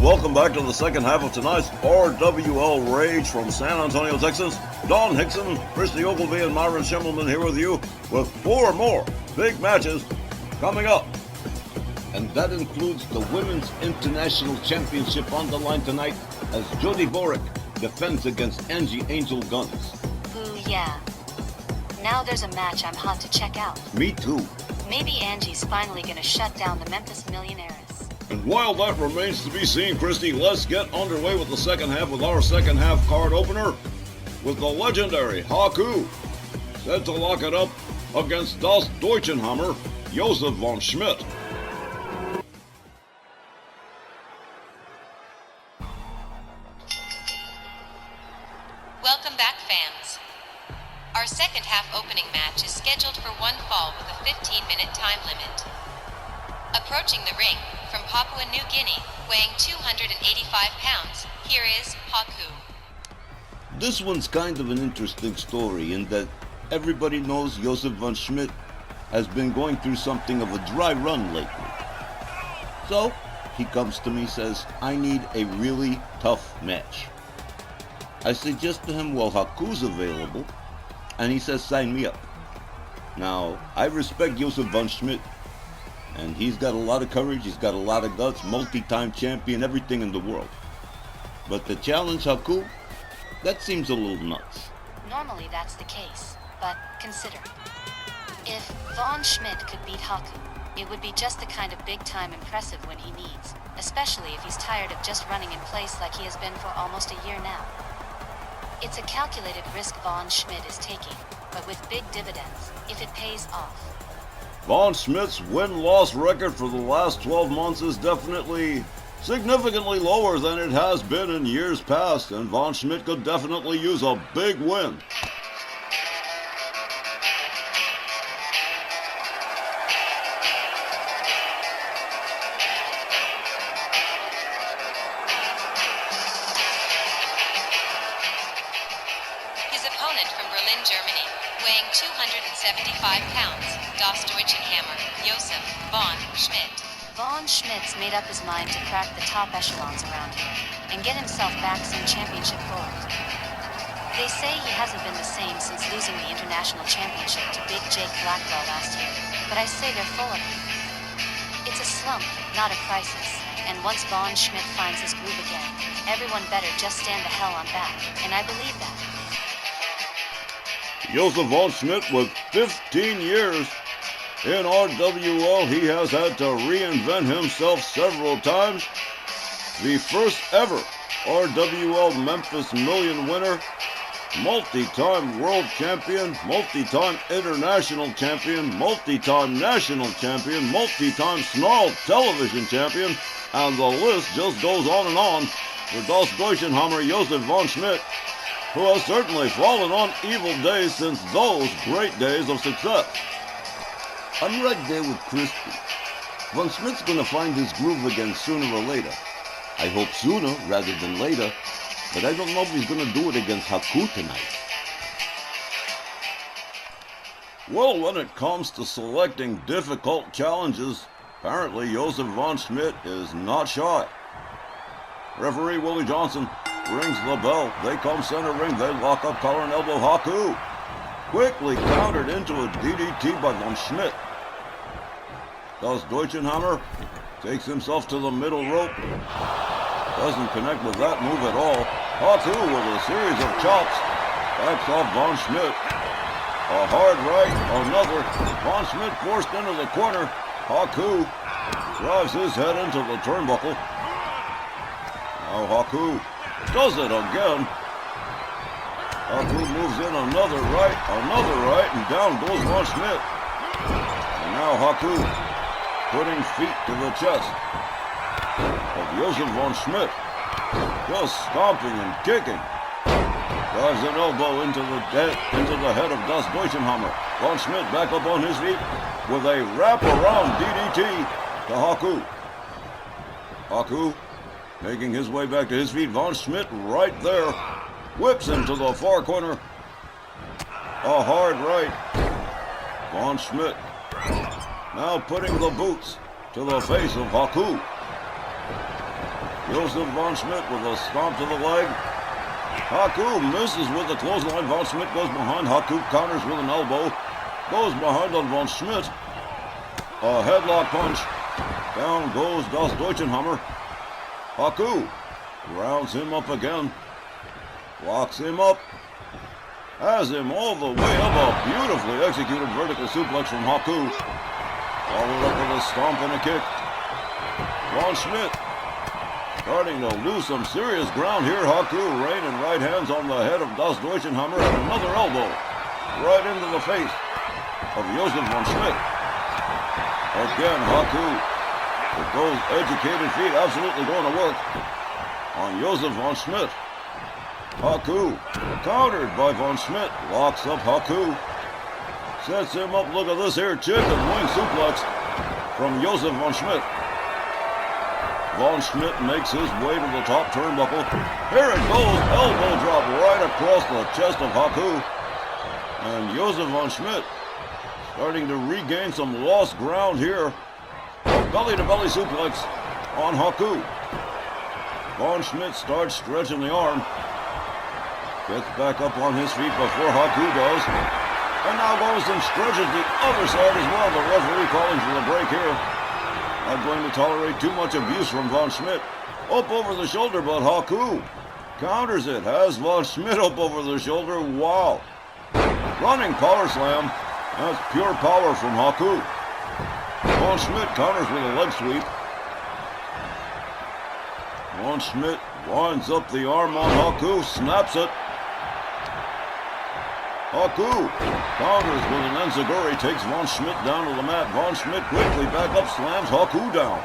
Welcome back to the second half of tonight's RWL Rage from San Antonio, Texas. Don Hickson, Christy Ogilvie, and Myron Schimmelman here with you with 4 more big matches coming up. And that includes the Women's International Championship on the line tonight as Jody Borick defends against Angie Angel Guns. Ooh, yeah. Now there's a match I'm hot to check out. Me too. Maybe Angie's finally gonna shut down the Memphis Millionaires. And while that remains to be seen, Christy, let's get underway with the second half with our second half card opener with the legendary Haku set to lock it up against Das Deutschenhammer, Josef von Schmidt. Welcome back, fans. Our second half opening match is scheduled for one fall with a 15-minute time limit. Approaching the ring from Papua New Guinea, weighing 285 pounds, here is Haku. This one's kind of an interesting story in that everybody knows Josef von Schmidt has been going through something of a dry run lately. So he comes to me, says, I need a really tough match. I suggest to him, well, Haku's available, and he says, sign me up. Now, I respect Josef von Schmidt, and he's got a lot of courage, he's got a lot of guts, multi-time champion, everything in the world. But to challenge Haku, that seems a little nuts. Normally that's the case, but consider. If Von Schmidt could beat Haku, it would be just the kind of big-time impressive win he needs, especially if he's tired of just running in place like he has been for almost a year now. It's a calculated risk Von Schmidt is taking, but with big dividends, if it pays off. Von Schmidt's win-loss record for the last 12 months is definitely significantly lower than it has been in years past, and Von Schmidt could definitely use a big win. His opponent from Berlin, Germany, weighing 275 pounds, Das Deutschenhammer, Josef von Schmidt. Von Schmidt's made up his mind to crack the top echelons around here and get himself back some championship gold. They say he hasn't been the same since losing the international championship to Big Jake Blackwell last year, but I say they're full of it. It's a slump, not a crisis, and once Von Schmidt finds his groove again, everyone better just stand the hell on back, and I believe that. Josef von Schmidt with 15 years in RWL, he has had to reinvent himself several times. The first ever RWL Memphis Million winner, multi-time world champion, multi-time international champion, multi-time national champion, multi-time Snarl television champion, and the list just goes on for Das Deutschenhammer Josef von Schmidt, who has certainly fallen on evil days since those great days of success. I'm right there with Christy. Von Schmidt's gonna find his groove again sooner or later. I hope sooner rather than later, but I don't know if he's gonna do it against Haku tonight. Well, when it comes to selecting difficult challenges, apparently Josef von Schmidt is not shy. Referee Willie Johnson rings the bell. They come center ring. They lock up collar and elbow. Haku quickly countered into a DDT by von Schmidt. Das Deutschenhammer takes himself to the middle rope. Doesn't connect with that move at all. Haku with a series of chops backs off von Schmidt. A hard right, another. Von Schmidt forced into the corner. Haku drives his head into the turnbuckle. Now Haku does it again. Haku moves in another right, and down goes von Schmidt. And now Haku putting feet to the chest of Josef von Schmidt. Just stomping and kicking. Drives an elbow into the head of Das Deutschenhammer. Von Schmidt back up on his feet with a wraparound DDT to Haku. Haku making his way back to his feet. Von Schmidt right there. Whips him to the far corner. A hard right. Von Schmidt now putting the boots to the face of Haku. Josef von Schmidt with a stomp to the leg. Haku misses with the clothesline. Von Schmidt goes behind. Haku counters with an elbow. Goes behind on Von Schmidt. A headlock punch. Down goes Das Deutschenhammer. Haku rounds him up again. Locks him up. Has him all the way up. A beautifully executed vertical suplex from Haku. Followed up with a stomp and a kick. Von Schmidt starting to lose some serious ground here. Haku raining right hands on the head of Das Deutschenhammer and another elbow right into the face of Josef von Schmidt. Again, Haku with those educated feet absolutely going to work on Josef von Schmidt. Haku countered by von Schmidt. Locks up Haku. Sets him up. Look at this here chicken wing suplex from Josef von Schmidt. Von Schmidt makes his way to the top turnbuckle. Here it goes. Elbow drop right across the chest of Haku. And Josef von Schmidt starting to regain some lost ground here. A belly-to-belly suplex on Haku. Von Schmidt starts stretching the arm. Gets back up on his feet before Haku does. And now goes and stretches the other side as well. The referee calling for the break here. Not going to tolerate too much abuse from Von Schmidt. Up over the shoulder, but Haku counters it. Has Von Schmidt up over the shoulder. Wow. Running power slam. That's pure power from Haku. Von Schmidt counters with a leg sweep. Von Schmidt winds up the arm on Haku. Snaps it. Haku counters with an enziguri, takes Von Schmidt down to the mat. Von Schmidt quickly back up, slams Haku down.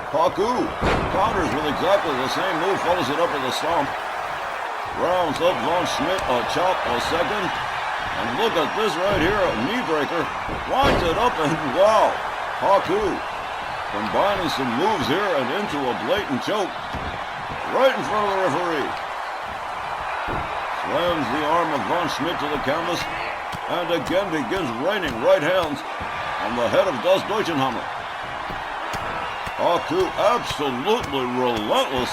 Haku counters with exactly the same move, follows it up with a stomp. Rounds up Von Schmidt, a chop, a second. And look at this right here, a knee breaker. Winds it up and wow, Haku combining some moves here and into a blatant choke right in front of the referee. Slams the arm of Von Schmidt to the canvas and again begins raining right hands on the head of Das Deutschenhammer. Haku absolutely relentless.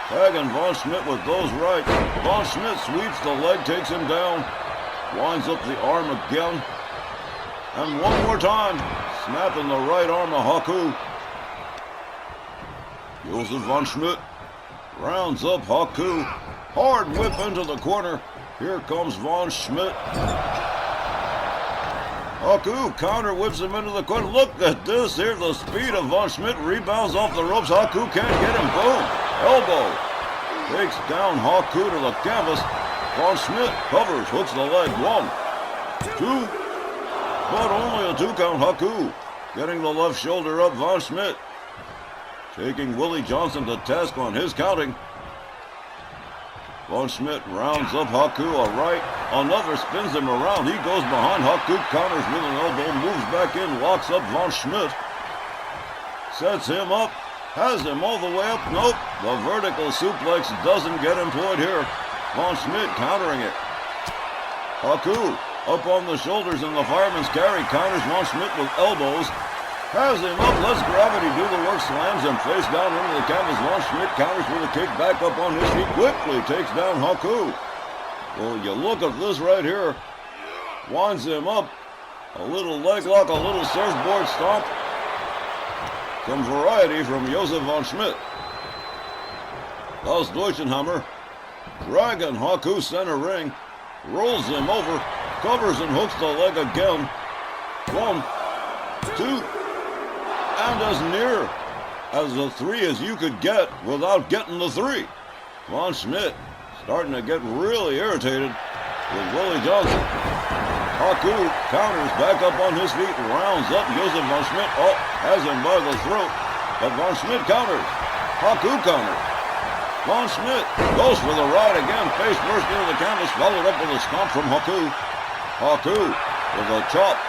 Tagging Von Schmidt with those rights. Von Schmidt sweeps the leg, takes him down, winds up the arm again, and one more time, snapping the right arm of Haku. Josef von Schmidt rounds up Haku. Hard whip into the corner. Here comes Von Schmidt. Haku counter whips him into the corner. Look at this here. The speed of Von Schmidt rebounds off the ropes. Haku can't get him. Boom. Elbow. Takes down Haku to the canvas. Von Schmidt covers, hooks the leg. 1, 2. But only a 2 count. Haku getting the left shoulder up. Von Schmidt taking Willie Johnson to task on his counting. Von Schmidt rounds up Haku, a right, another spins him around. He goes behind. Haku counters with an elbow, moves back in, locks up Von Schmidt. Sets him up, has him all the way up. Nope, the vertical suplex doesn't get employed here. Von Schmidt countering it. Haku up on the shoulders in the fireman's carry, counters Von Schmidt with elbows. Has him up, lets gravity do the work, slams him face down into the canvas. Von Schmidt counters with a kick back up on his feet, quickly takes down Haku. Well, you look at this right here. Winds him up, a little leg lock, a little surfboard stomp. Some variety from Josef von Schmidt. Das Deutschenhammer, dragging Haku center ring, rolls him over, covers and hooks the leg again. 1, 2, and as near as a 3 as you could get without getting the 3. Von Schmidt starting to get really irritated with Willie Johnson. Haku counters back up on his feet, rounds up Josef von Schmidt. Oh, has him by the throat, but Von Schmidt counters. Haku counters. Von Schmidt goes for the ride again, face first into the canvas, followed up with a stomp from Haku. Haku with a chop.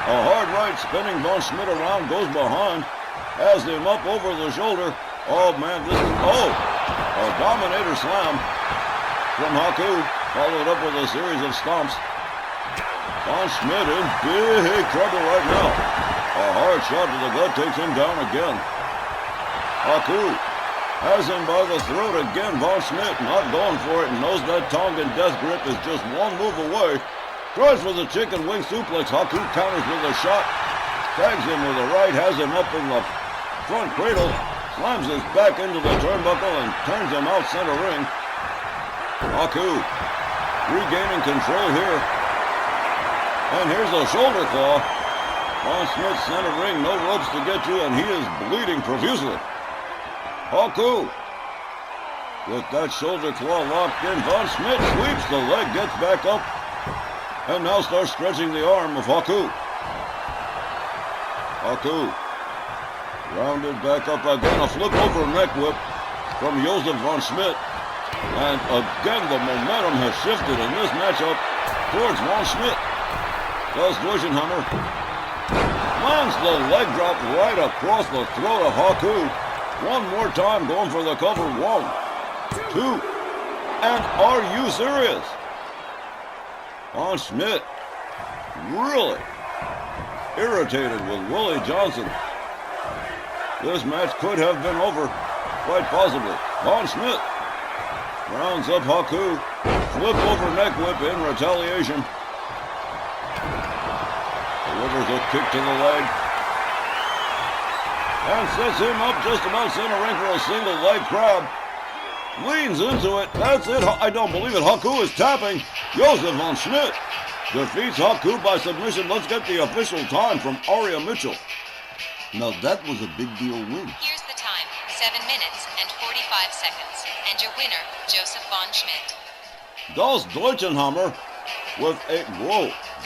A hard right, spinning Von Schmidt around, goes behind, has him up over the shoulder. Oh man, this is, a Dominator slam from Haku, followed up with a series of stomps. Von Schmidt in big trouble right now. A hard shot to the gut takes him down again. Haku has him by the throat again. Von Schmidt not going for it and knows that Tongan death grip is just one move away. Tries for the chicken wing suplex. Haku counters with a shot. Tags him with a right, has him up in the front cradle. Slams his back into the turnbuckle and turns him out center ring. Haku regaining control here. And here's a shoulder claw. Von Schmidt center ring, no ropes to get to, and he is bleeding profusely. Haku with that shoulder claw locked in. Von Schmidt sweeps the leg, gets back up, and now starts stretching the arm of Haku. Haku rounded back up again. A flip over neck whip from Josef von Schmidt. And again, the momentum has shifted in this matchup towards von Schmidt. Does Deutschenhammer. Lands the leg drop right across the throat of Haku. One more time, going for the cover. 1, 2. And are you serious? Von Schmidt really irritated with Willie Johnson. This match could have been over, quite possibly. Von Schmidt rounds up Haku. Flip over neck whip in retaliation. Delivers a kick to the leg. And sets him up just about center ring for a single leg crab. Leans into it. That's it. I don't believe it. Haku is tapping. Josef von Schmidt defeats Haku by submission. Let's get the official time from Aria Mitchell. Now that was a big deal win. Here's the time, 7 minutes and 45 seconds. And your winner, Josef von Schmidt. Das Deutschenhammer with a,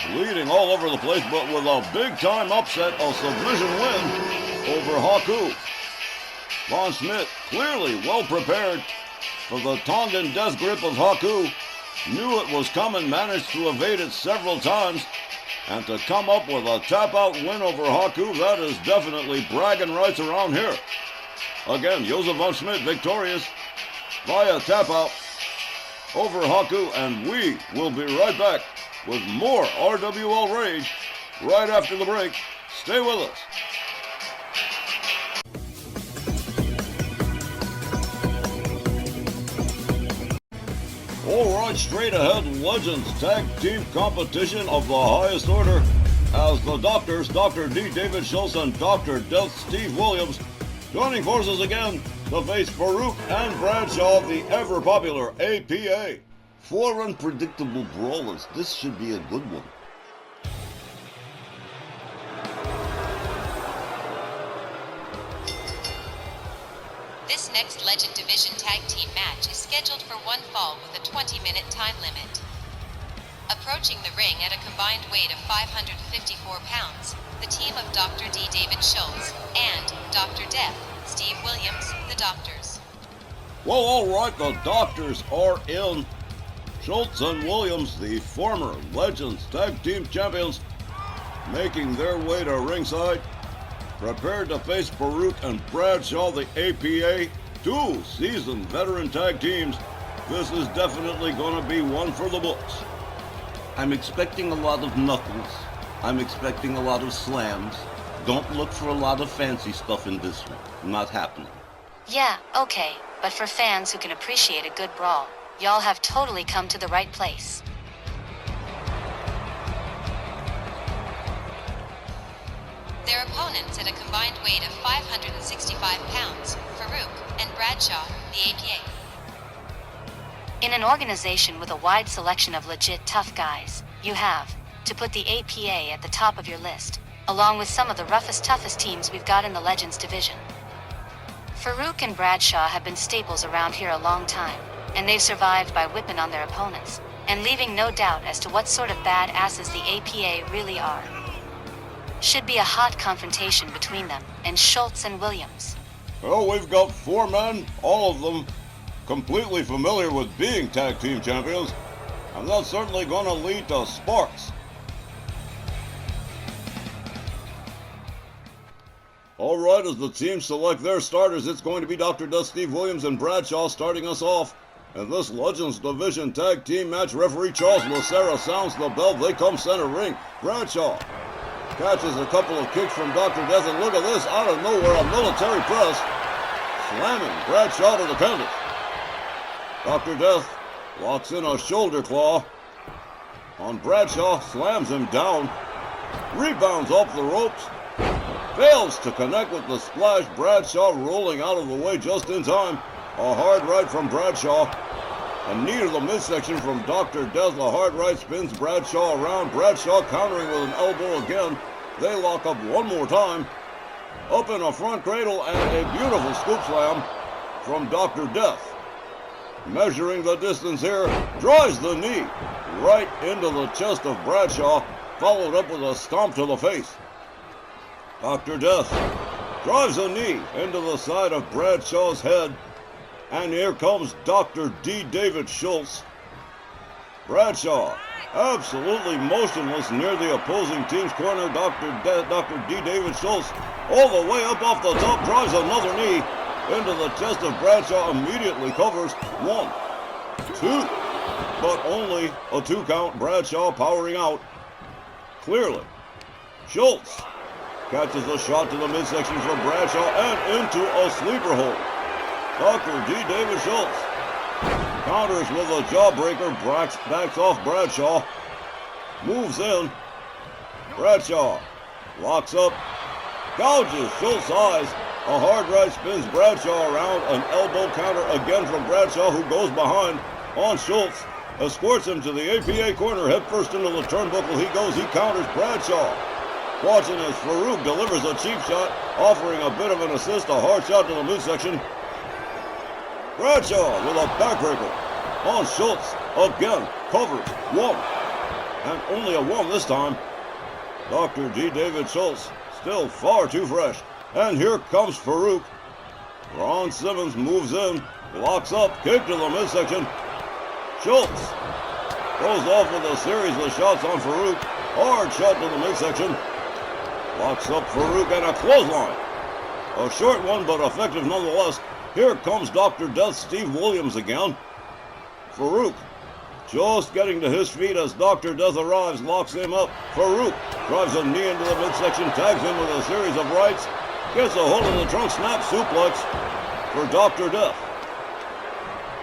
bleeding all over the place, but with a big-time upset, a submission win over Haku. Von Schmidt clearly well prepared for the Tongan death grip of Haku. Knew it was coming, managed to evade it several times, and to come up with a tap-out win over Haku, that is definitely bragging rights around here. Again, Josef von Schmidt victorious via tap-out over Haku, and we will be right back with more RWL Rage right after the break. Stay with us. All right, straight ahead, Legends Tag Team Competition of the highest order as the Doctors, Dr. D. David Schultz and Dr. Death Steve Williams, joining forces again to face Farouk and Bradshaw of the ever-popular APA. 4 unpredictable brawlers. This should be a good one. This next Legend Division Tag Team match is scheduled for one fall with a 20-minute time limit. Approaching the ring at a combined weight of 554 pounds, the team of Dr. D. David Schultz and Dr. Death Steve Williams, the Doctors. Well, all right, the Doctors are in. Schultz and Williams, the former Legends Tag Team Champions, making their way to ringside, prepared to face Farouk and Bradshaw, the APA, 2 seasoned veteran tag teams. This is definitely going to be one for the books. I'm expecting a lot of knuckles. I'm expecting a lot of slams. Don't look for a lot of fancy stuff in this one. Not happening. Yeah, okay, but for fans who can appreciate a good brawl, y'all have totally come to the right place. Their opponents at a combined weight of 565 pounds, Farouk and Bradshaw, the APA. In an organization with a wide selection of legit tough guys, you have to put the APA at the top of your list, along with some of the roughest, toughest teams we've got in the Legends division. Farouk and Bradshaw have been staples around here a long time, and they've survived by whipping on their opponents, and leaving no doubt as to what sort of badasses the APA really are. Should be a hot confrontation between them and Schultz and Williams. Well, we've got 4 men, all of them completely familiar with being tag team champions, and that's certainly going to lead to sparks. All right, as the teams select their starters, it's going to be Dr. Death Steve Williams and Bradshaw starting us off. In this Legends Division Tag Team match, referee Charles Lucera sounds the bell. They come center ring. Bradshaw catches a couple of kicks from Dr. Death, and look at this, out of nowhere, a military press slamming Bradshaw to the canvas. Dr. Death locks in a shoulder claw on Bradshaw, slams him down, rebounds off the ropes, fails to connect with the splash. Bradshaw rolling out of the way just in time. A hard right from Bradshaw. A knee to the midsection from Dr. Death. A hard right spins Bradshaw around. Bradshaw countering with an elbow again. They lock up one more time. Up in a front cradle and a beautiful scoop slam from Dr. Death. Measuring the distance here, drives the knee right into the chest of Bradshaw, followed up with a stomp to the face. Dr. Death drives a knee into the side of Bradshaw's head, and here comes Dr. D. David Schultz. Bradshaw absolutely motionless near the opposing team's corner. Dr. D. David Schultz all the way up off the top, drives another knee into the chest of Bradshaw, immediately covers. 1, 2, but only a 2 count. Bradshaw powering out. Clearly, Schultz catches a shot to the midsection from Bradshaw and into a sleeper hold. Dr. D. David Schultz counters with a jawbreaker, backs off Bradshaw, moves in. Bradshaw locks up, gouges Schultz's eyes. A hard right spins Bradshaw around. An elbow counter again from Bradshaw, who goes behind on Schultz. Escorts him to the APA corner, head first into the turnbuckle. He goes, he counters Bradshaw. Watching as Farouk delivers a cheap shot, offering a bit of an assist, a hard shot to the midsection. Bradshaw with a backbreaker on Schultz. Again, covers. 1. And only a 1 this time. Dr. D. David Schultz still far too fresh. And here comes Farouk. Ron Simmons moves in, locks up, kick to the midsection. Schultz goes off with a series of shots on Farouk. Hard shot to the midsection. Locks up Farouk and a clothesline. A short one, but effective nonetheless. Here comes Dr. Death, Steve Williams again. Farouk just getting to his feet as Dr. Death arrives, locks him up. Farouk drives a knee into the midsection, tags him with a series of rights. Gets a hold of the trunk snap suplex for Dr. Death.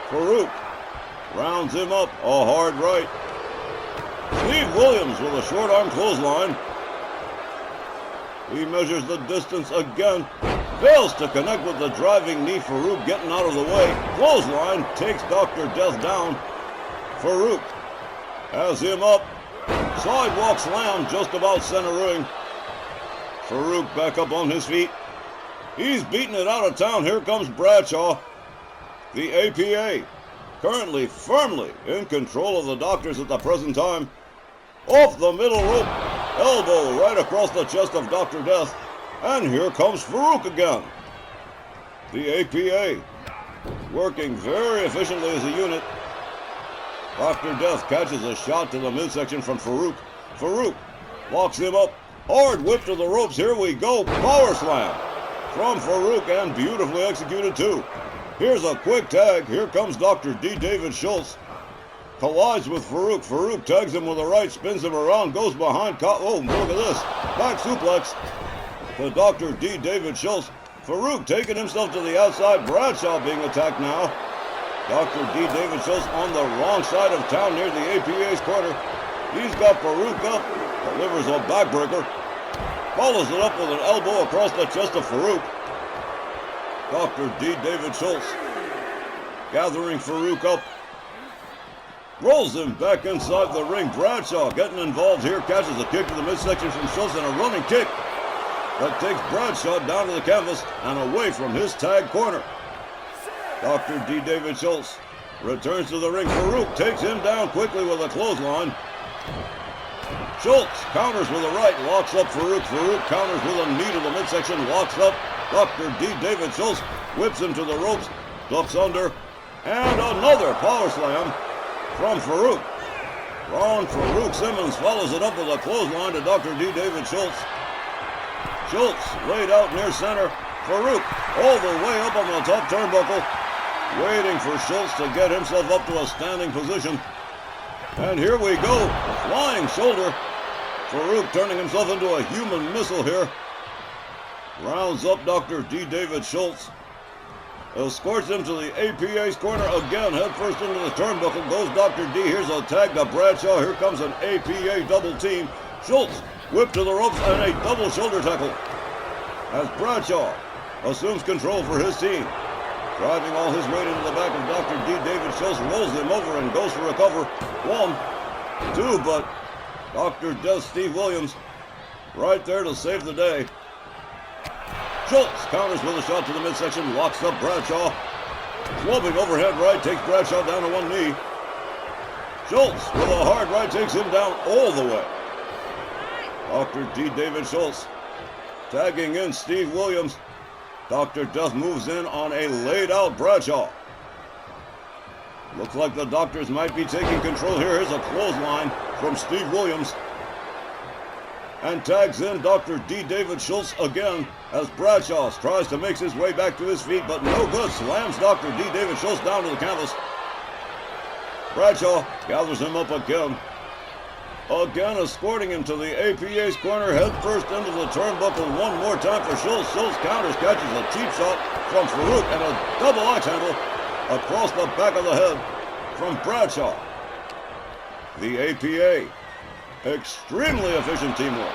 Farouk rounds him up, a hard right. Steve Williams with a short arm clothesline. He measures the distance again. Fails to connect with the driving knee. Farouk getting out of the way. Clothesline takes Dr. Death down. Farouk has him up. Sidewalk slam just about center ring. Farouk back up on his feet. He's beating it out of town. Here comes Bradshaw. The APA currently firmly in control of the doctors at the present time. Off the middle rope. Elbow right across the chest of Dr. Death. And here comes Farouk again. The APA working very efficiently as a unit. Dr. Death catches a shot to the midsection from Farouk. Farouk locks him up. Hard whip to the ropes. Here we go. Power slam from Farouk, and beautifully executed too. Here's a quick tag. Here comes Dr. D. David Schultz. Collides with Farouk. Farouk tags him with a right, spins him around, goes behind. Oh, look at this. Back suplex to Dr. D. David Schultz. Farouk taking himself to the outside. Bradshaw being attacked now. Dr. D. David Schultz on the wrong side of town near the APA's corner. He's got Farouk up. Delivers a backbreaker. Follows it up with an elbow across the chest of Farouk. Dr. D. David Schultz gathering Farouk up. Rolls him back inside the ring. Bradshaw getting involved here. Catches a kick to the midsection from Schultz and a running kick that takes Bradshaw down to the canvas and away from his tag corner. Dr. D. David Schultz returns to the ring. Farouk takes him down quickly with a clothesline. Schultz counters with a right, locks up Farouk. Farouk counters with a knee to the midsection, locks up Dr. D. David Schultz, whips him to the ropes, ducks under, and another power slam from Farouk. Ron Farouk Simmons follows it up with a clothesline to Dr. D. David Schultz. Schultz laid out near center. Farouk all the way up on the top turnbuckle, waiting for Schultz to get himself up to a standing position. And here we go, flying shoulder. Farouk turning himself into a human missile here. Rounds up Dr. D. David Schultz. escorts him to the APA's corner again, head first into the turnbuckle, goes Dr. D, here's a tag to Bradshaw, here comes an APA double team, Schultz whipped to the ropes and a double shoulder tackle, as Bradshaw assumes control for his team, driving all his weight into the back of Dr. D, David Schultz rolls him over and goes for a cover, 1, 2, but Dr. Death Steve Williams right there to save the day. Schultz counters with a shot to the midsection, locks up Bradshaw. Sloping overhead right takes Bradshaw down to one knee. Schultz with a hard right takes him down all the way. Dr. D. David Schultz tagging in Steve Williams. Dr. Death moves in on a laid out Bradshaw. Looks like the doctors might be taking control here. Here's a clothesline from Steve Williams. And tags in Dr. D. David Schultz again as Bradshaw tries to make his way back to his feet, but no good. Slams Dr. D. David Schultz down to the canvas. Bradshaw gathers him up again. Again escorting him to the APA's corner, head first into the turnbuckle one more time for Schultz. Schultz counters, catches a cheap shot from Farouk and a double axe handle across the back of the head from Bradshaw. The APA. Extremely efficient teamwork.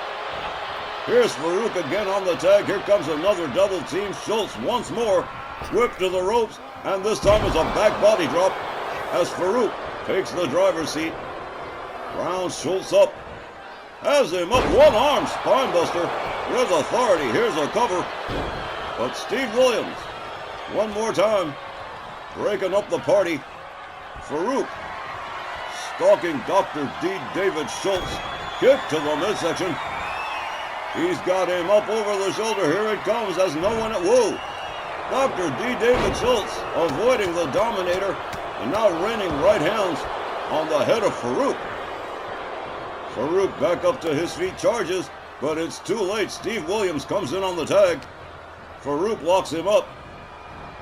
Here's Farouk again on the tag. Here comes another double team. Schultz once more whipped to the ropes, and this time is a back body drop as Farouk takes the driver's seat. Rounds Schultz up. Has him up, one arm spinebuster with authority. Here's a cover. But Steve Williams, one more time, breaking up the party. Farouk stalking Dr. D. David Schultz. Kick to the midsection. He's got him up over the shoulder. Here it comes as no one at woo. Dr. D. David Schultz avoiding the Dominator and now raining right hands on the head of Farouk. Farouk back up to his feet, charges, but it's too late. Steve Williams comes in on the tag. Farouk locks him up.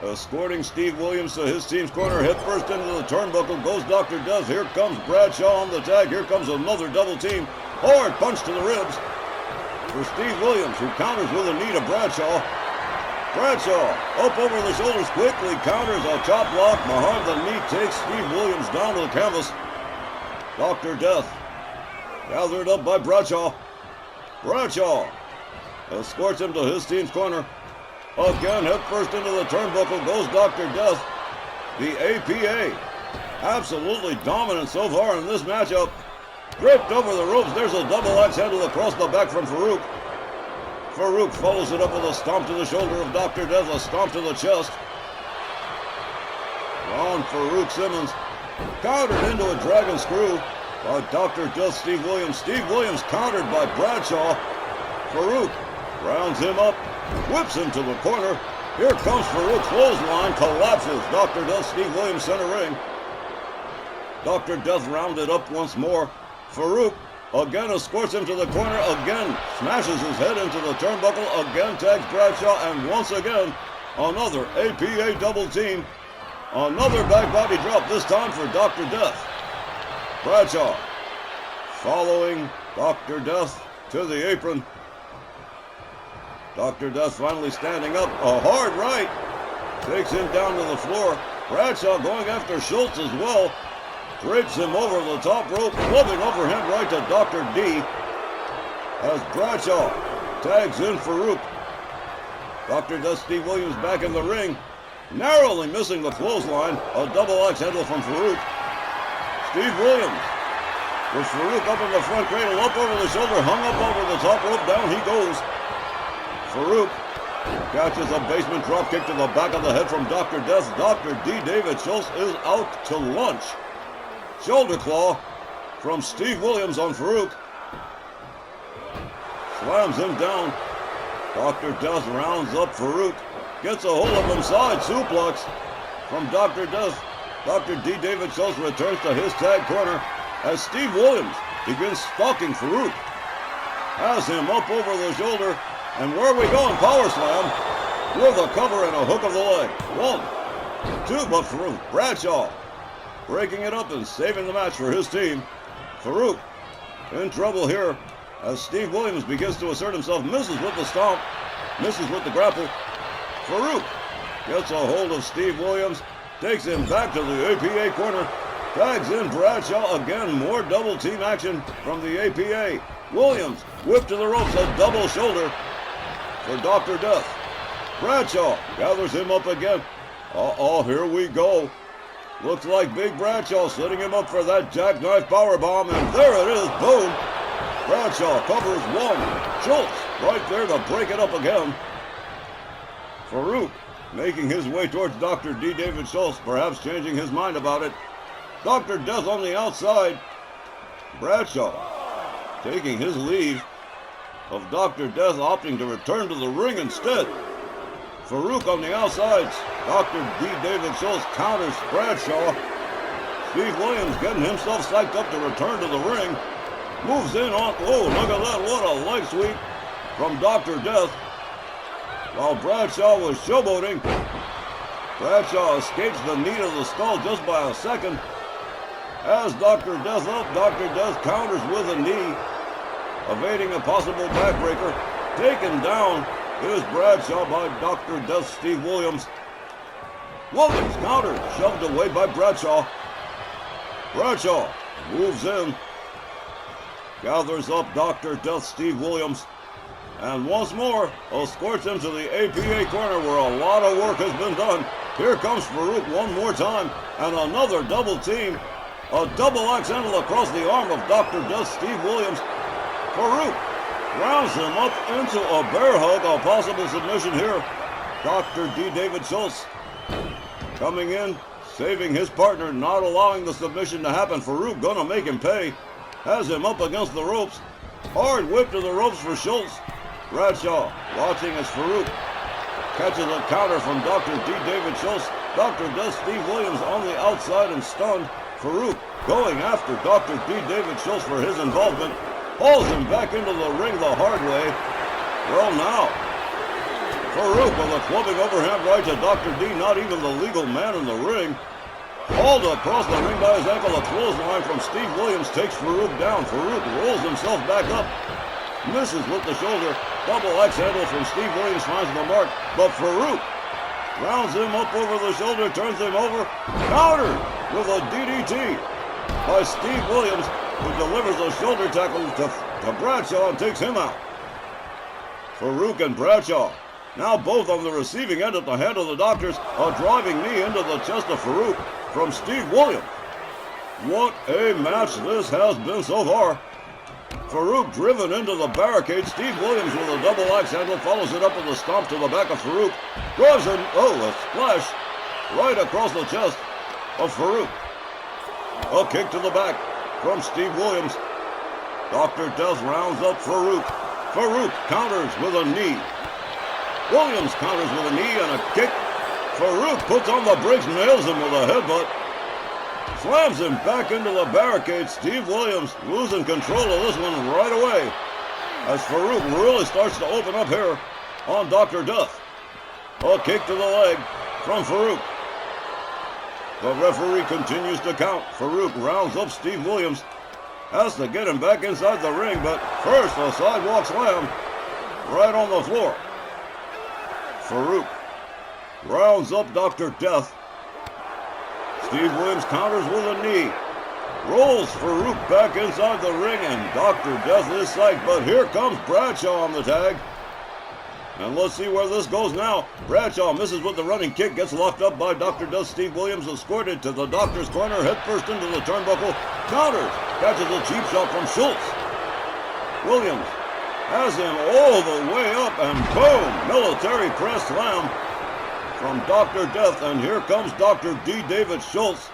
Escorting Steve Williams to his team's corner, head first into the turnbuckle, goes Dr. Death. Here comes Bradshaw on the tag. Here comes another double team. Hard punch to the ribs for Steve Williams, who counters with a knee to Bradshaw. Bradshaw up over the shoulders quickly, counters a chop block behind the knee, takes Steve Williams down to the canvas. Dr. Death gathered up by Bradshaw. Bradshaw escorts him to his team's corner. Again, head first into the turnbuckle goes Dr. Death. The APA absolutely dominant so far in this matchup. Draped over the ropes, there's a double axe handle across the back from Farouk. Farouk follows it up with a stomp to the shoulder of Dr. Death, a stomp to the chest. On Farouk Simmons, countered into a dragon screw by Dr. Death Steve Williams. Steve Williams countered by Bradshaw. Farouk rounds him up, whips him to the corner. Here comes Farouk, clothesline, collapses Dr. Death Steve Williams center ring. Dr. Death rounded up once more. Farouk again escorts him to the corner, again smashes his head into the turnbuckle, again tags Bradshaw, and once again another APA double team. Another back body drop, this time for Dr. Death. Bradshaw following Dr. Death to the apron. Dr. Death finally standing up, a hard right takes him down to the floor. Bradshaw going after Schultz as well. Drapes him over the top rope, clubbing overhand right to Dr. D. As Bradshaw tags in Farouk. Dr. Death Steve Williams back in the ring, narrowly missing the clothesline. A double axe handle from Farouk. Steve Williams with Farouk up in the front cradle, up over the shoulder, hung up over the top rope, down he goes. Farouk catches a basement drop kick to the back of the head from Dr. Death. Dr. D. David Schultz is out to lunch. Shoulder claw from Steve Williams on Farouk. Slams him down. Dr. Death rounds up Farouk. Gets a hold of him, side suplex from Dr. Death. Dr. D. David Schultz returns to his tag corner as Steve Williams begins stalking Farouk. Has him up over the shoulder. And where are we going? Power slam with a cover and a hook of the leg. 1, 2, but Farouk. Bradshaw breaking it up and saving the match for his team. Farouk in trouble here as Steve Williams begins to assert himself. Misses with the stomp. Misses with the grapple. Farouk gets a hold of Steve Williams, takes him back to the APA corner, tags in Bradshaw again, more double team action from the APA. Williams whipped to the ropes, a double shoulder for Dr. Death. Bradshaw gathers him up again. Here we go. Looks like Big Bradshaw setting him up for that jackknife powerbomb, and there it is, boom. Bradshaw covers one. Schultz right there to break it up again. Farouk making his way towards Dr. D. David Schultz, perhaps changing his mind about it. Dr. Death on the outside. Bradshaw taking his leave of Dr. Death, opting to return to the ring instead. Farouk on the outsides. Dr. D. David Schultz counters Bradshaw. Steve Williams getting himself psyched up to return to the ring. Moves in on, oh, look at that, what a leg sweep from Dr. Death. While Bradshaw was showboating, Bradshaw escapes the knee to the skull just by a second. As Dr. Death up, Dr. Death counters with a knee, evading a possible backbreaker. Taken down is Bradshaw by Dr. Death Steve Williams. Williams countered, shoved away by Bradshaw. Bradshaw moves in, gathers up Dr. Death Steve Williams, and once more escorts him to the APA corner where a lot of work has been done. Here comes Farouk one more time, and another double team. A double axe handle across the arm of Dr. Death Steve Williams. Farouk rounds him up into a bear hug, a possible submission here. Dr. D. David Schultz coming in, saving his partner, not allowing the submission to happen. Farouk gonna make him pay. Has him up against the ropes. Hard whip to the ropes for Schultz. Bradshaw watching as Farouk catches a counter from Dr. D. David Schultz. Dr. Death Steve Williams on the outside and stunned. Farouk going after Dr. D. David Schultz for his involvement. Hauls him back into the ring the hard way. Well now, Farouk with a clubbing overhand right to Dr. D, not even the legal man in the ring. Hauled across the ring by his ankle, a clothesline from Steve Williams takes Farouk down. Farouk rolls himself back up. Misses with the shoulder. Double axe handle from Steve Williams finds the mark, but Farouk rounds him up over the shoulder, turns him over. Countered with a DDT by Steve Williams, who delivers a shoulder tackle to Bradshaw and takes him out. Farouk and Bradshaw now both on the receiving end at the hand of the doctors. A driving knee into the chest of Farouk from Steve Williams. What a match this has been so far. Farouk driven into the barricade. Steve Williams with a double axe handle follows it up with a stomp to the back of Farouk. Drives in, a splash right across the chest of Farouk. A kick to the back from Steve Williams. Dr. Death rounds up Farouk. Farouk counters with a knee. Williams counters with a knee and a kick. Farouk puts on the brakes, nails him with a headbutt. Slams him back into the barricade. Steve Williams losing control of this one right away, as Farouk really starts to open up here on Dr. Death. A kick to the leg from Farouk. The referee continues to count. Farouk rounds up Steve Williams. Has to get him back inside the ring, but first a sidewalk slam right on the floor. Farouk rounds up Dr. Death. Steve Williams counters with a knee. Rolls Farouk back inside the ring, and Dr. Death is psyched, but here comes Bradshaw on the tag. And let's see where this goes now. Bradshaw misses with the running kick, gets locked up by Dr. Death. Steve Williams escorted to the doctor's corner, head first into the turnbuckle. Counters, catches a cheap shot from Schultz. Williams has him all the way up, and boom, military press slam from Dr. Death, and here comes Dr. D. David Schultz.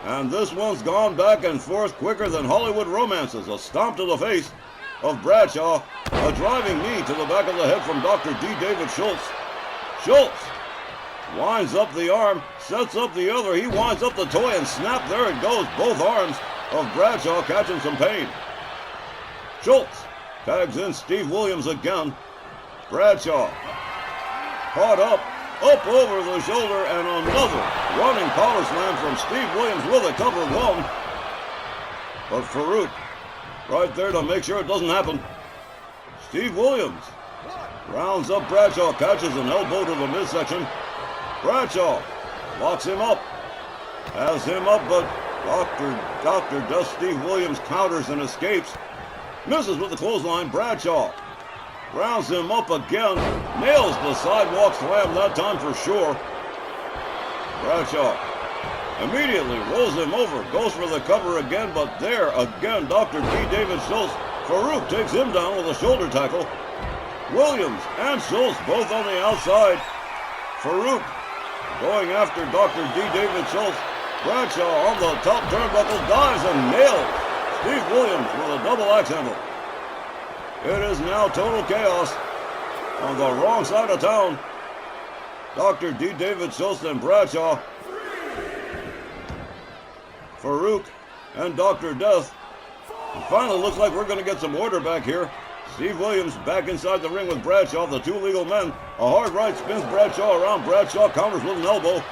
And this one's gone back and forth quicker than Hollywood romances. A stomp to the face of Bradshaw, a driving knee to the back of the head from Dr. D. David Schultz. Schultz winds up the arm, sets up the other, he winds up the toy, and snap, there it goes, both arms of Bradshaw catching some pain. Schultz tags in Steve Williams again. Bradshaw caught up over the shoulder, and another running power slam from Steve Williams with a cover one. But Farouk right there to make sure it doesn't happen. Steve Williams rounds up Bradshaw, catches an elbow to the midsection. Bradshaw locks him up. Has him up, but Dr. Death Steve Williams counters and escapes. Misses with the clothesline. Bradshaw rounds him up again. Nails the sidewalk slam that time for sure. Bradshaw immediately rolls him over. Goes for the cover again, but there again, Dr. D. David Schultz. Farouk takes him down with a shoulder tackle. Williams and Schultz both on the outside. Farouk going after Dr. D. David Schultz. Bradshaw on the top turnbuckle dives and nails Steve Williams with a double axe handle. It is now total chaos on the wrong side of town. Dr. D. David Schultz and Bradshaw. Farouk and Dr. Death. It finally looks like we're going to get some order back here. Steve Williams back inside the ring with Bradshaw, the two legal men. A hard right spins Bradshaw around. Bradshaw counters with an elbow.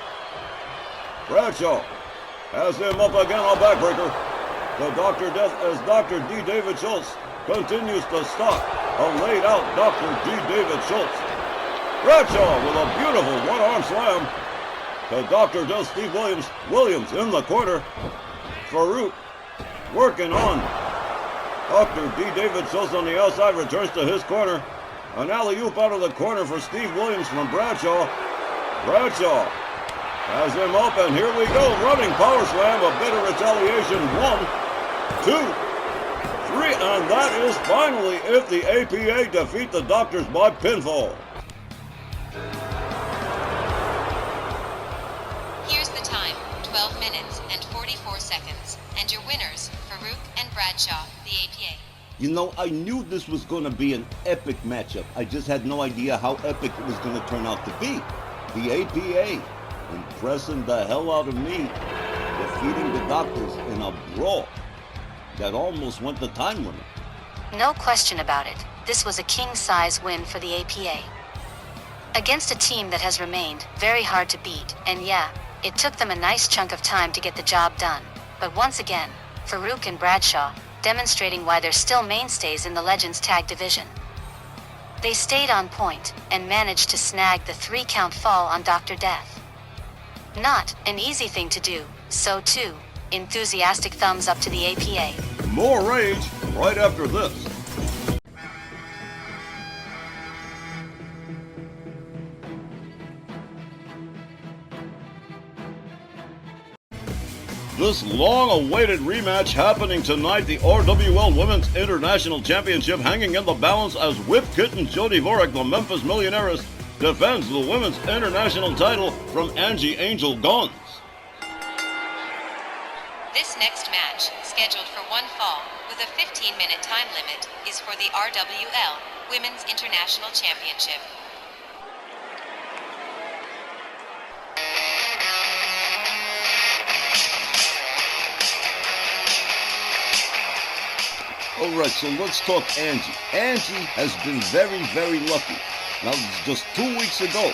Bradshaw has him up again on backbreaker. The Dr. Death as Dr. D. David Schultz continues to stop a laid out Dr. D. David Schultz. Bradshaw with a beautiful one-arm slam to Dr. Death Steve Williams. Williams in the corner. Farouk working on Dr. D. David Schultz on the outside, returns to his corner. An alley-oop out of the corner for Steve Williams from Bradshaw. Bradshaw has him up, and here we go. Running power slam, a bit of retaliation. 1, 2, 3, and that is finally if the APA defeat the Doctors by pinfall. Here's the time, 12 minutes and 44 seconds. And your winners, Farouk and Bradshaw, the APA. You know, I knew this was going to be an epic matchup. I just had no idea how epic it was going to turn out to be. The APA impressing the hell out of me, defeating the Doctors in a brawl that almost went the time limit. No question about it, this was a king-size win for the APA. Against a team that has remained very hard to beat, and yeah, it took them a nice chunk of time to get the job done. But once again, Farouk and Bradshaw demonstrating why they're still mainstays in the Legends Tag Division. They stayed on point and managed to snag the 3-count fall on Dr. Death. Not an easy thing to do, so too, enthusiastic thumbs up to the APA. More Rage right after this. This long-awaited rematch happening tonight, the RWL Women's International Championship hanging in the balance as Whip Kitten Jody Vorak, the Memphis Millionaires, defends the Women's International title from Angie Angel Guns. This next match, scheduled for one fall with a 15-minute time limit, is for the RWL Women's International Championship. Alright, so let's talk Angie. Angie has been very, very lucky. Now, just 2 weeks ago,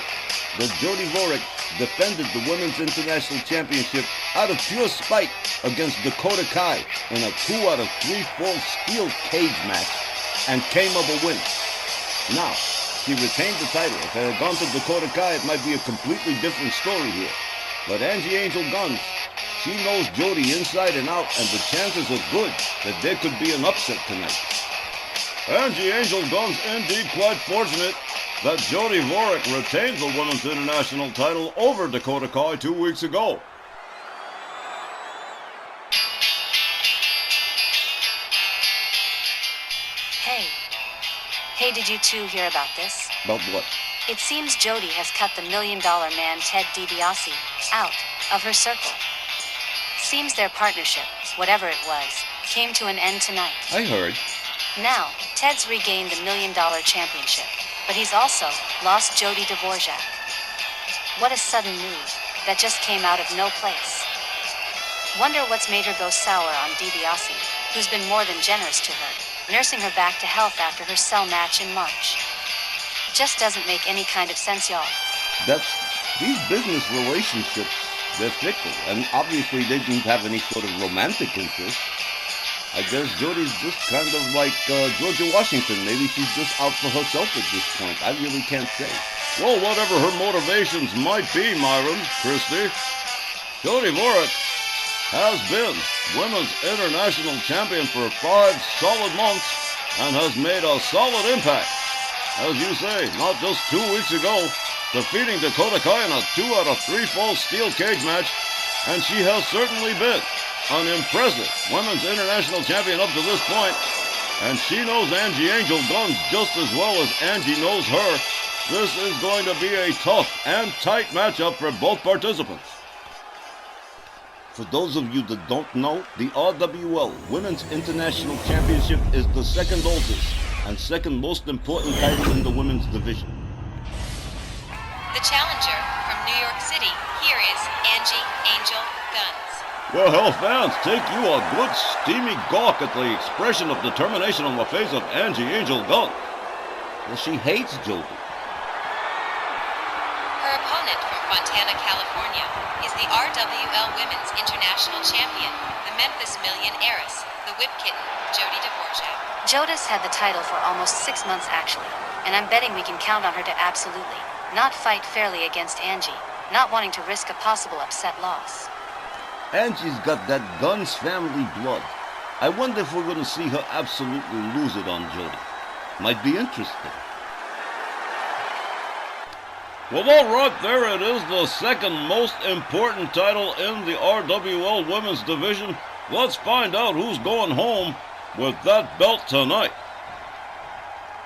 the Jody Vorak defended the Women's International Championship out of pure spite against Dakota Kai in a 2 out of 3 fall steel cage match and came up a winner. Now, she retained the title. If it had gone to Dakota Kai, it might be a completely different story here. But Angie Angel Guns, she knows Jody inside and out, and the chances are good that there could be an upset tonight. Angie Angel Guns indeed quite fortunate that Jody Vorak retained the Women's International title over Dakota Kai 2 weeks ago. Hey, did you two hear about this? About what? It seems Jody has cut the $1 Million Man Ted DiBiase out of her circle. Seems their partnership, whatever it was, came to an end tonight. I heard. Now, Ted's regained the $1 Million Championship, but he's also lost Jody Dvorak. What a sudden move that just came out of no place. Wonder what's made her go sour on DiBiase, who's been more than generous to her, nursing her back to health after her cell match in March. Just doesn't make any kind of sense, y'all. These business relationships, they're fickle, and obviously they didn't have any sort of romantic interest. I guess Jody's just kind of like Georgia Washington. Maybe she's just out for herself at this point. I really can't say. Well, whatever her motivations might be, Myron, Christy, Jody Vorek has been Women's International Champion for 5 solid months and has made a solid impact. As you say, not just 2 weeks ago, defeating Dakota Kai in a 2 out of 3 fall steel cage match, and she has certainly been an impressive Women's International Champion up to this point, and she knows Angie Angel Guns just as well as Angie knows her. This is going to be a tough and tight matchup for both participants. For those of you that don't know, the RWL Women's International Championship is the second oldest and second most important title in the women's division. The challenger from New York City, here is Angie Angel Guns. Well, hell, fans, take you a good steamy gawk at the expression of determination on the face of Angie Angel Guns. Well, she hates Jody. Her opponent from Fontana, California, is the RWL Women's International Champion, the Memphis Million heiress, the Whip Kitten, Jody Dvorak. Joda's had the title for almost 6 months actually, and I'm betting we can count on her to absolutely not fight fairly against Angie, not wanting to risk a possible upset loss. Angie's got that Guns family blood. I wonder if we're going to see her absolutely lose it on Jody. Might be interesting. Well, all right, there it is, the second most important title in the RWL Women's Division. Let's find out who's going home with that belt tonight.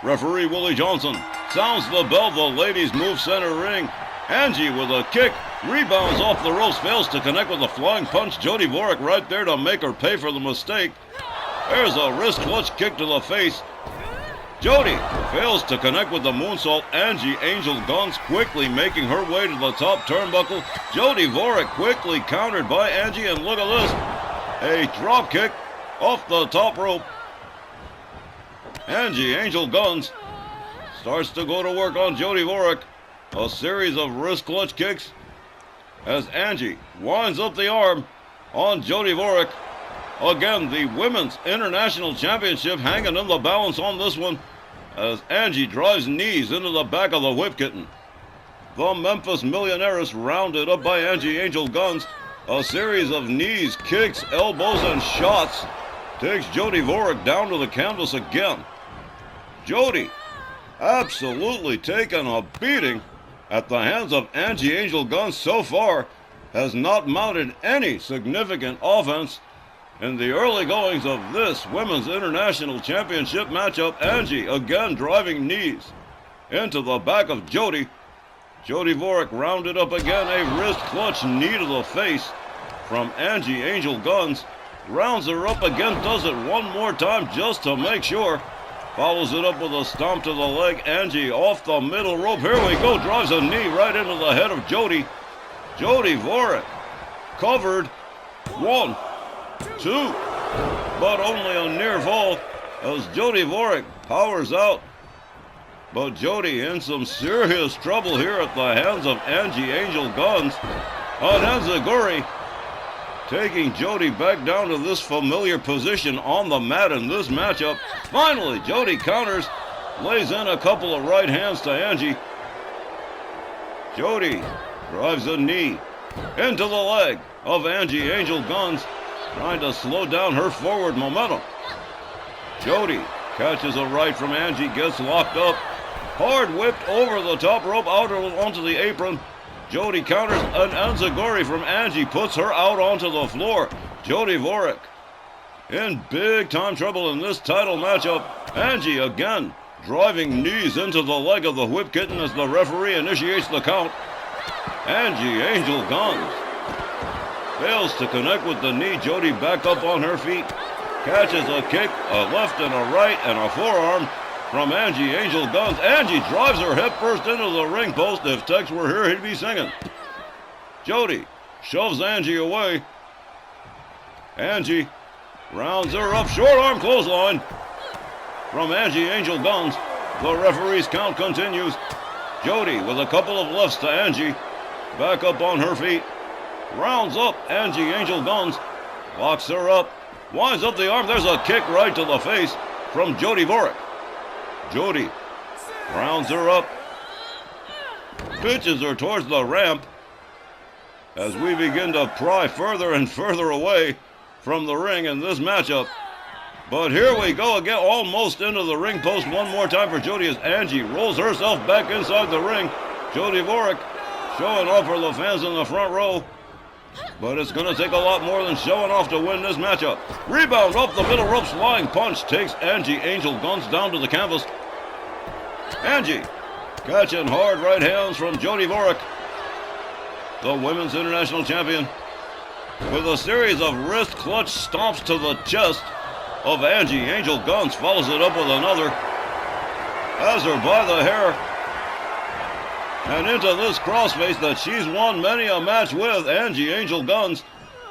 Referee Willie Johnson sounds the bell. The ladies move center ring. Angie with a kick, rebounds off the ropes, fails to connect with a flying punch. Jody Vorek right there to make her pay for the mistake. There's a wrist clutch kick to the face. Jody fails to connect with the moonsault. Angie Angel Guns quickly making her way to the top turnbuckle. Jody Vorek quickly countered by Angie, and look at this. A drop kick off the top rope. Angie Angel Guns starts to go to work on Jody Vorek. A series of wrist clutch kicks as Angie winds up the arm on Jody Vorek. Again, the Women's International Championship hanging in the balance on this one as Angie drives knees into the back of the Whip Kitten. The Memphis Millionaires rounded up by Angie Angel Guns. A series of knees, kicks, elbows, and shots takes Jody Vorek down to the canvas again. Jody absolutely taking a beating at the hands of Angie Angel Guns so far, has not mounted any significant offense in the early goings of this Women's International Championship matchup. Angie again driving knees into the back of Jody. Jody Vorek rounded up again, a wrist clutch knee to the face from Angie Angel Guns. Rounds her up again, does it one more time just to make sure. Follows it up with a stomp to the leg. Angie off the middle rope. Here we go. Drives a knee right into the head of Jody. Jody Vorek covered. 1, 2. But only a near fall as Jody Vorek powers out. But Jody in some serious trouble here at the hands of Angie Angel Guns. Enziguri taking Jody back down to this familiar position on the mat in this matchup. Finally, Jody counters, lays in a couple of right hands to Angie. Jody drives a knee into the leg of Angie Angel Guns, trying to slow down her forward momentum. Jody catches a right from Angie, gets locked up. Hard whipped over the top rope, out onto the apron. Jody counters an enziguri from Angie, puts her out onto the floor. Jody Vorek in big time trouble in this title matchup. Angie again driving knees into the leg of the Whip Kitten as the referee initiates the count. Angie Angel Guns fails to connect with the knee. Jody back up on her feet, catches a kick, a left and a right and a forearm from Angie Angel Guns. Angie drives her head first into the ring post. If Tex were here, he'd be singing. Jody shoves Angie away. Angie rounds her up. Short arm clothesline from Angie Angel Guns. The referee's count continues. Jody with a couple of lefts to Angie. Back up on her feet. Rounds up Angie Angel Guns. Locks her up. Winds up the arm. There's a kick right to the face from Jody Vorek. Jody rounds her up. pitches her towards the ramp as we begin to pry further and further away from the ring in this matchup. But here we go again, almost into the ring post one more time for Jody as Angie rolls herself back inside the ring. Jody Vorek showing off for the fans in the front row. But it's going to take a lot more than showing off to win this matchup. Rebound off the middle rope, flying punch takes Angie Angel Guns down to the canvas. Angie catching hard right hands from Jody Vorek, the Women's International Champion, with a series of wrist clutch stomps to the chest of Angie Angel Guns. Follows it up with another, has her by the hair, and into this crossface that she's won many a match with. Angie Angel Guns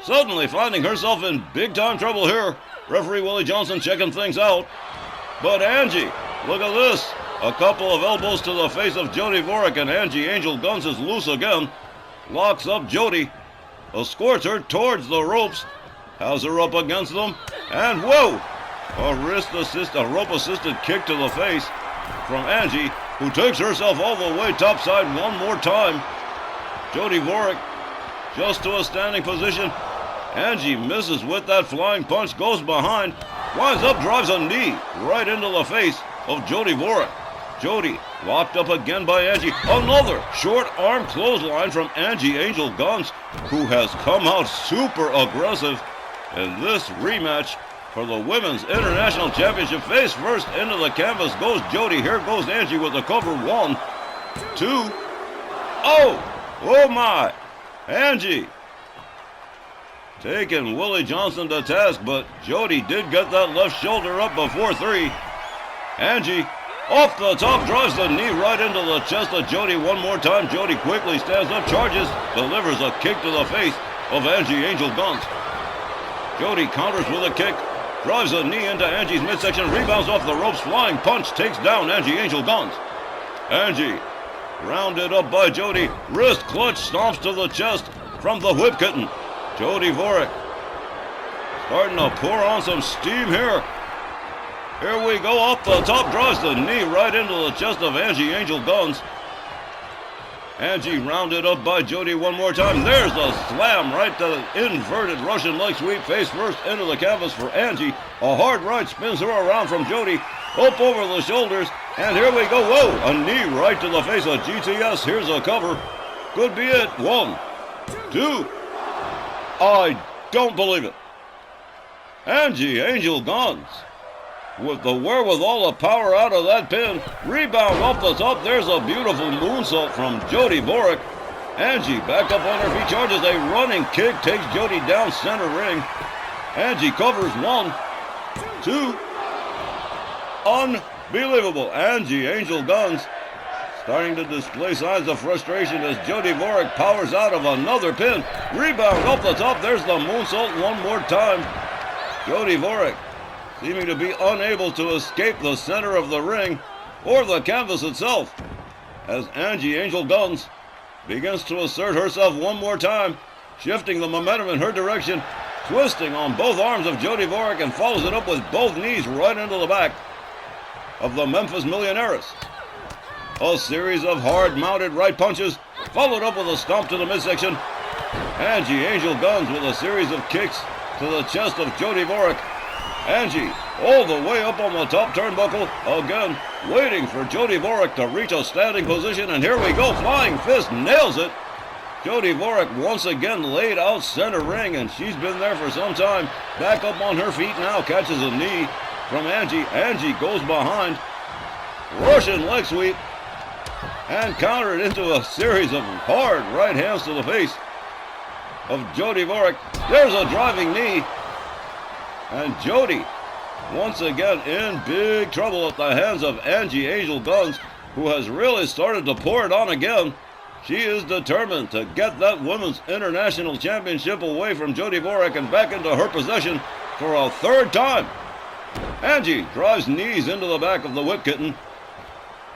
suddenly finding herself in big-time trouble here. Referee Willie Johnson checking things out. But Angie, look at this. A couple of elbows to the face of Jody Vorek, and Angie Angel Guns is loose again. Locks up Jody, escorts her towards the ropes, has her up against them, and whoa! A rope-assisted kick to the face from Angie, who takes herself all the way topside one more time. Jody Vorek just to a standing position. Angie misses with that flying punch, goes behind, winds up, drives a knee right into the face of Jody Vorek. Jody locked up again by Angie. Another short arm clothesline from Angie Angel Guns, who has come out super aggressive in this rematch for the Women's International Championship. Face first into the canvas goes Jody. Here goes Angie with the cover. 1, 2. Oh my! Angie taking Willie Johnson to task, but Jody did get that left shoulder up before 3. Angie off the top, drives the knee right into the chest of Jody one more time. Jody quickly stands up, charges, delivers a kick to the face of Angie Angel Guns. Jody counters with a kick, drives a knee into Angie's midsection, rebounds off the ropes, flying punch takes down Angie Angel Guns. Angie rounded up by Jody, wrist clutch stomps to the chest from the whip kitten. Jody Vorek starting to pour on some steam here. Here we go, off the top, drives the knee right into the chest of Angie Angel Guns. Angie rounded up by Jody one more time. There's a slam right to the inverted Russian leg sweep, face first into the canvas for Angie. A hard right spins her around from Jody, up over the shoulders, and here we go. Whoa, a knee right to the face of GTS. Here's a cover. Could be it. 1, 2. I don't believe it. Angie Angel Guns with the wherewithal of power out of that pin. Rebound off the top. There's a beautiful moonsault from Jody Vorek. Angie back up on her feet, charges a running kick, takes Jody down center ring. Angie covers. 1, 2. Unbelievable. Angie Angel Guns starting to display signs of frustration as Jody Vorek powers out of another pin. Rebound off the top. There's the moonsault one more time. Jody Vorek seeming to be unable to escape the center of the ring or the canvas itself as Angie Angel Guns begins to assert herself one more time, shifting the momentum in her direction, twisting on both arms of Jody Vorek, and follows it up with both knees right into the back of the Memphis Millionaireess. A series of hard-mounted right punches, followed up with a stomp to the midsection. Angie Angel Guns with a series of kicks to the chest of Jody Vorek. Angie all the way up on the top turnbuckle, again waiting for Jody Vorek to reach a standing position, and here we go, flying fist, nails it. Jody Vorek once again laid out center ring, and she's been there for some time. Back up on her feet now, catches a knee from Angie. Angie goes behind, Russian leg sweep, and countered into a series of hard right hands to the face of Jody Vorek. There's a driving knee. And Jody, once again in big trouble at the hands of Angie Angel Guns, who has really started to pour it on again. She is determined to get that Women's International Championship away from Jody Vorek and back into her possession for a third time. Angie drives knees into the back of the whip kitten.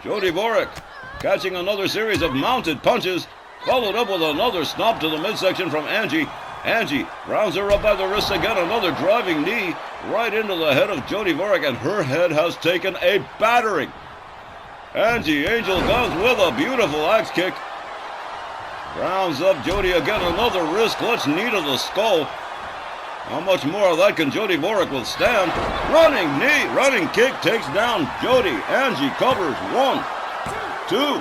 Jody Vorek catching another series of mounted punches, followed up with another stomp to the midsection from Angie. Angie rounds her up by the wrist again, another driving knee right into the head of Jody Vorek, and her head has taken a battering. Angie Angel Guns with a beautiful axe kick Rounds up Jody again, another wrist clutch, knee to the skull. How much more of that can Jody Vorek withstand? Running knee, running kick takes down Jody. Angie covers. 1, 2,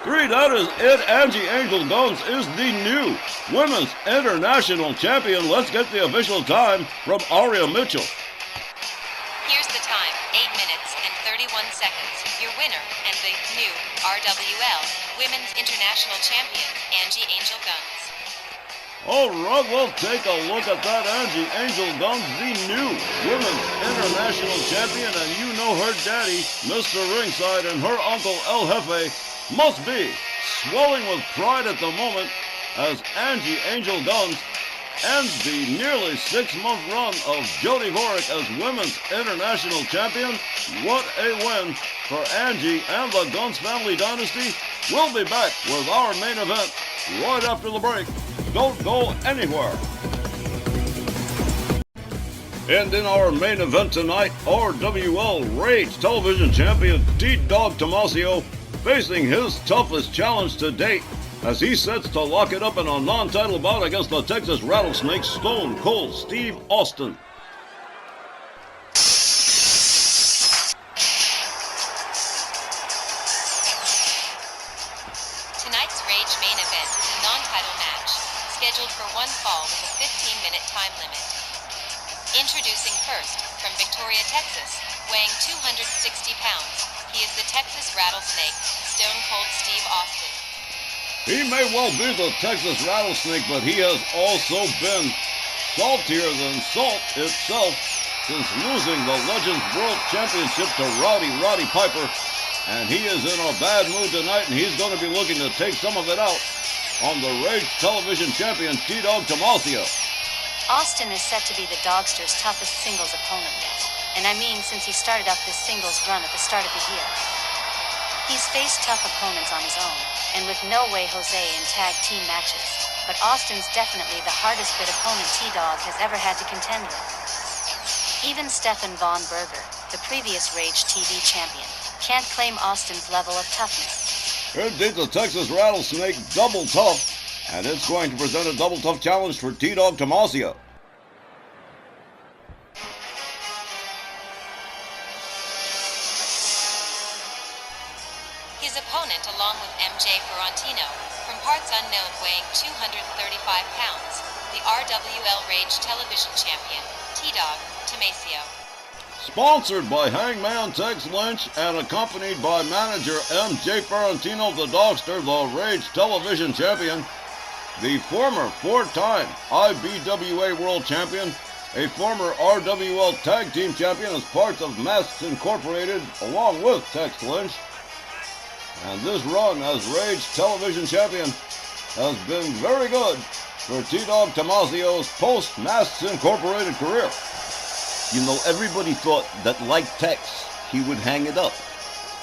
3. That is it. Angie Angel Guns is the new Women's International Champion. Let's get the official time from Aria Mitchell. Here's the time, 8 minutes and 31 seconds. Your winner and the new RWL Women's International Champion, Angie Angel Guns. All right, we'll take a look at that. Angie Angel Guns, the new Women's International Champion, and you know her daddy, Mr. Ringside, and her uncle El Jefe must be swelling with pride at the moment as Angie Angel Guns ends the nearly 6-month run of Jody Vorek as Women's International Champion. What a win for Angie and the Guns Family Dynasty. We'll be back with our main event right after the break. Don't go anywhere. And in our main event tonight, RWL Rage Television Champion T-Dog Tomasio facing his toughest challenge to date as he sets to lock it up in a non-title bout against the Texas Rattlesnake Stone Cold Steve Austin. Tonight's Rage main event is a non-title match, scheduled for one fall with a 15-minute time limit. Introducing first, from Victoria, Texas, weighing 260 pounds, he is the Texas Rattlesnake, Stone Cold Steve Austin. He may well be the Texas Rattlesnake, but he has also been saltier than salt itself since losing the Legends World Championship to Roddy Piper. And he is in a bad mood tonight, and he's going to be looking to take some of it out on the Rage Television Champion T-Dog Tomasio. Austin is set to be the Dogster's toughest singles opponent yet. And I mean since he started up this singles run at the start of the year. He's faced tough opponents on his own, and with No Way Jose in tag team matches. But Austin's definitely the hardest bit opponent T-Dog has ever had to contend with. Even Stefan Von Berger, the previous Rage TV champion, can't claim Austin's level of toughness. Indeed, the Texas Rattlesnake double tough, and it's going to present a double tough challenge for T-Dog Tomasio. His opponent, along with MJ Ferrantino, from parts unknown weighing 235 pounds, the RWL Rage Television Champion, T-Dog Tomasio. Sponsored by Hangman Tex Lynch and accompanied by manager MJ Ferrantino, the Dogster, the Rage Television Champion, the former 4-time IBWA World Champion, a former RWL Tag Team Champion as part of Masks Incorporated, along with Tex Lynch. And this run as Rage Television Champion has been very good for T-Dog Tomasio's post-Masks Incorporated career. You know, everybody thought that, like Tex, he would hang it up.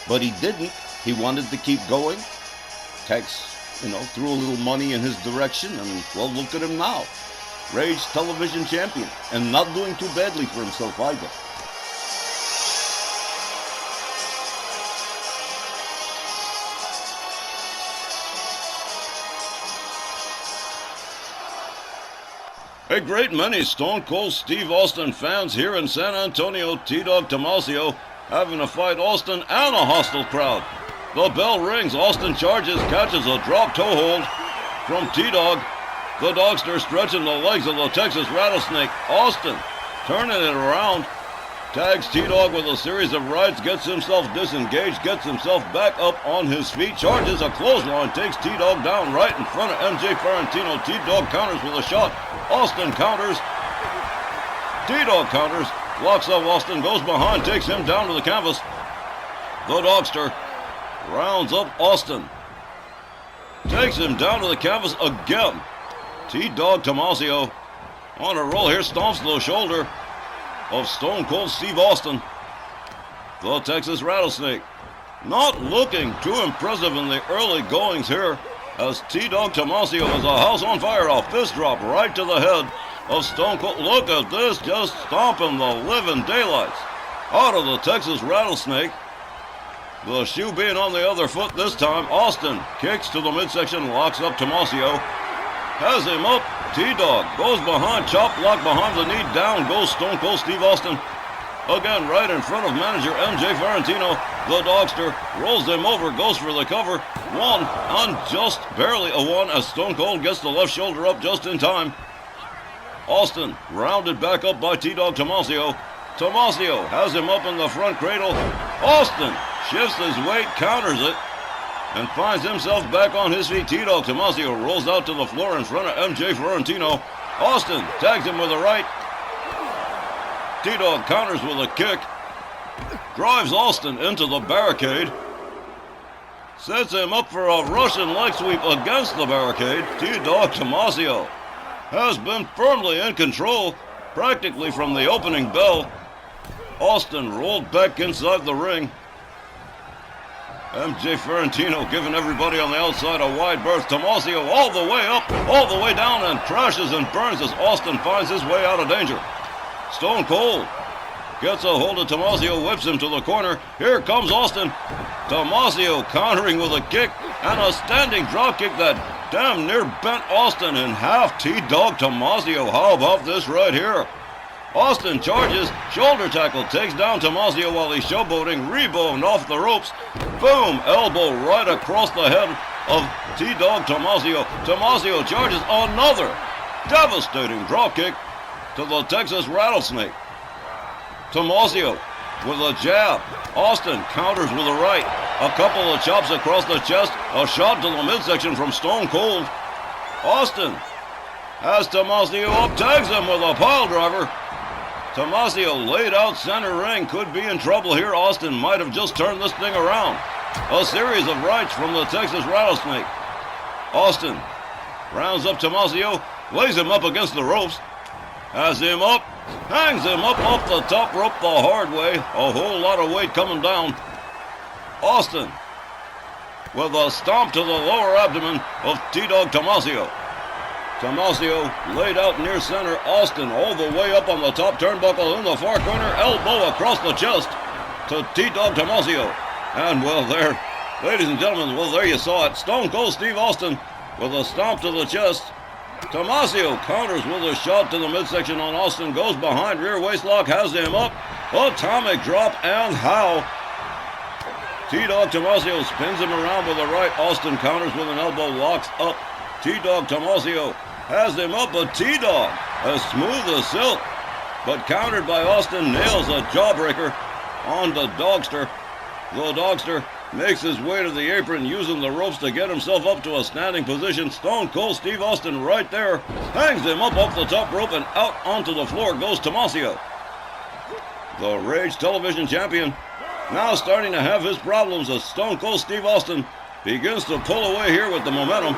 But he didn't. He wanted to keep going. Tex, threw a little money in his direction, and, well, look at him now. Rage Television Champion, and not doing too badly for himself either. A great many Stone Cold Steve Austin fans here in San Antonio, T-Dog Tomasio having to fight Austin and a hostile crowd. The bell rings, Austin charges, catches a drop toe hold from T-Dog. The Dogster stretching the legs of the Texas Rattlesnake. Austin turning it around, tags T-Dog with a series of rights, gets himself disengaged, gets himself back up on his feet, charges a clothesline, takes T-Dog down right in front of MJ Ferrantino. T-Dog counters with a shot. Austin counters. T-Dog counters. Locks up Austin, goes behind, takes him down to the canvas. The Dogster rounds up Austin. Takes him down to the canvas again. T-Dog Tomasio on a roll here, stomps the shoulder of Stone Cold Steve Austin. The Texas Rattlesnake not looking too impressive in the early goings here as T-Dog Tomasio is a house on fire, a fist drop right to the head of Stone Cold. Look at this, just stomping the living daylights out of the Texas Rattlesnake. The shoe being on the other foot this time, Austin kicks to the midsection, locks up Tomasio. Has him up. T-Dog goes behind, chop block behind the knee. Down goes Stone Cold Steve Austin. Again, right in front of manager MJ Ferrantino. The Dogster rolls him over, goes for the cover. One, and just barely a one as Stone Cold gets the left shoulder up just in time. Austin rounded back up by T-Dog Tomasio. Tomasio has him up in the front cradle. Austin shifts his weight, counters it, and finds himself back on his feet. T-Dog Tomasio rolls out to the floor in front of MJ Ferrantino. Austin tags him with a right. T-Dog counters with a kick. Drives Austin into the barricade. Sets him up for a Russian leg sweep against the barricade. T-Dog Tomasio has been firmly in control, practically from the opening bell. Austin rolled back inside the ring. MJ Ferrantino giving everybody on the outside a wide berth. Tomasio all the way up, all the way down, and crashes and burns as Austin finds his way out of danger. Stone Cold gets a hold of Tomasio, whips him to the corner. Here comes Austin. Tomasio countering with a kick and a standing drop kick that damn near bent Austin in half. T-Dog Tomasio, how about this right here? Austin charges, shoulder tackle, takes down Tomasio while he's showboating, rebound off the ropes. Boom, elbow right across the head of T-Dog Tomasio. Tomasio charges another devastating drop kick to the Texas Rattlesnake. Tomasio with a jab. Austin counters with a right. A couple of chops across the chest. A shot to the midsection from Stone Cold. Austin has Tomasio up, tags him with a pile driver. Tomasio laid out center ring, could be in trouble here. Austin might have just turned this thing around. A series of rights from the Texas Rattlesnake. Austin rounds up Tomasio, lays him up against the ropes, has him up, hangs him up off the top rope the hard way. A whole lot of weight coming down. Austin with a stomp to the lower abdomen of T-Dog Tomasio. Tomasio laid out near center. Austin all the way up on the top turnbuckle in the far corner. Elbow across the chest to T-Dog Tomasio. And well there, ladies and gentlemen, well there you saw it. Stone Cold Steve Austin with a stomp to the chest. Tomasio counters with a shot to the midsection on Austin. Goes behind, rear waistlock, has him up. Atomic drop, and how? T-Dog Tomasio spins him around with a right. Austin counters with an elbow, locks up. T-Dog Tomasio has him up, but T-Dog as smooth as silk, but countered by Austin, nails a jawbreaker on the Dogster. The Dogster makes his way to the apron, using the ropes to get himself up to a standing position. Stone Cold Steve Austin right there, hangs him up off the top rope, and out onto the floor goes Tomasio. The Rage Television Champion now starting to have his problems as Stone Cold Steve Austin begins to pull away here with the momentum.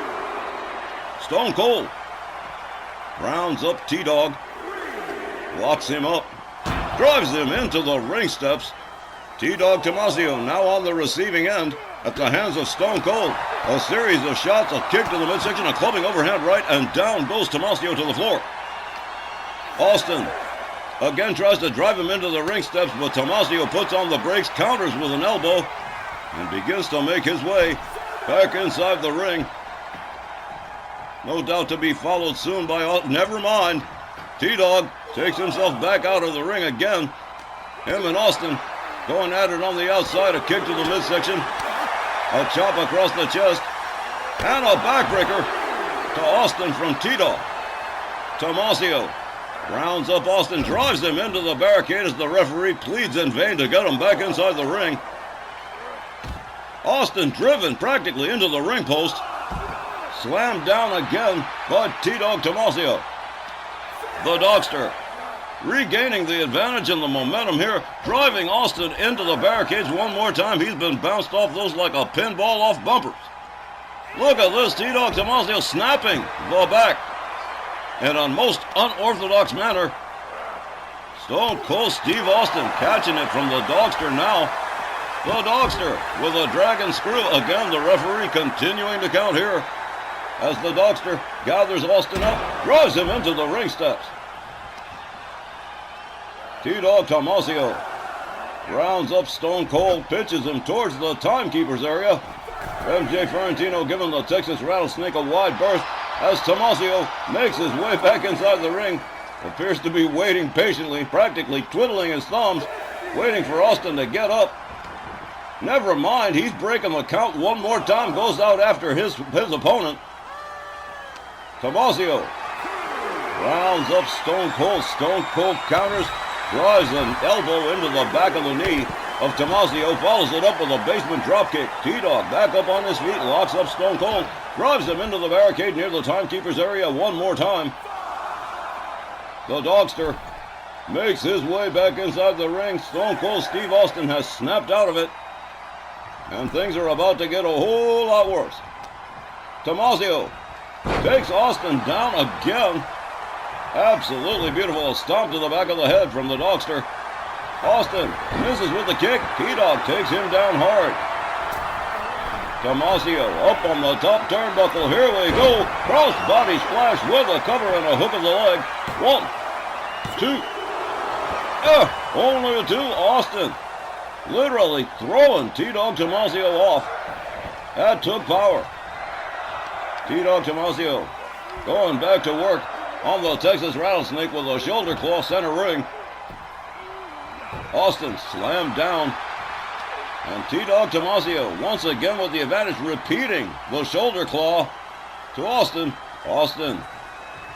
Stone Cold rounds up T-Dog, locks him up, drives him into the ring steps. T-Dog Tomasio now on the receiving end at the hands of Stone Cold. A series of shots, a kick to the midsection, a clubbing overhand right, and down goes Tomasio to the floor. Austin again tries to drive him into the ring steps, but Tomasio puts on the brakes, counters with an elbow, and begins to make his way back inside the ring. No doubt to be followed soon by... Never mind. T-Dog takes himself back out of the ring again. Him and Austin going at it on the outside. A kick to the midsection. A chop across the chest. And a backbreaker to Austin from T-Dog. Tomasio rounds up Austin, drives him into the barricade as the referee pleads in vain to get him back inside the ring. Austin driven practically into the ring post. Slammed down again by T-Dog Tomasio. The Dogster regaining the advantage and the momentum here, driving Austin into the barricades one more time. He's been bounced off those like a pinball off bumpers. Look at this, T-Dog Tomasio snapping the back in a most unorthodox manner. Stone Cold Steve Austin catching it from the Dogster now. The Dogster with a dragon screw. Again, the referee continuing to count here as the Dogster gathers Austin up, drives him into the ring steps. T-Dog Tomasio Rounds up Stone Cold, pitches him towards the timekeeper's area. MJ Ferrantino giving the Texas Rattlesnake a wide berth as Tomasio makes his way back inside the ring. Appears to be waiting patiently, practically twiddling his thumbs, waiting for Austin to get up. Never mind, he's breaking the count one more time, goes out after his opponent. Tomasio rounds up Stone Cold. Stone Cold counters, drives an elbow into the back of the knee of Tomasio, follows it up with a basement dropkick. T-Dog back up on his feet, locks up Stone Cold, drives him into the barricade near the timekeeper's area one more time. The Dogster makes his way back inside the ring. Stone Cold Steve Austin has snapped out of it, and things are about to get a whole lot worse. Tomasio takes Austin down again. Absolutely beautiful. A stomp to the back of the head from the Dogster. Austin misses with the kick. T-Dog takes him down hard. Tomasio up on the top turnbuckle. Here we go. Cross body splash with a cover and a hook of the leg. 1, 2. Only a 2. Austin literally throwing T-Dog Tomasio off. That took power. T-Dog Tomasio going back to work on the Texas Rattlesnake with a shoulder claw center ring. Austin slammed down. And T-Dog Tomasio once again with the advantage, repeating the shoulder claw to Austin. Austin,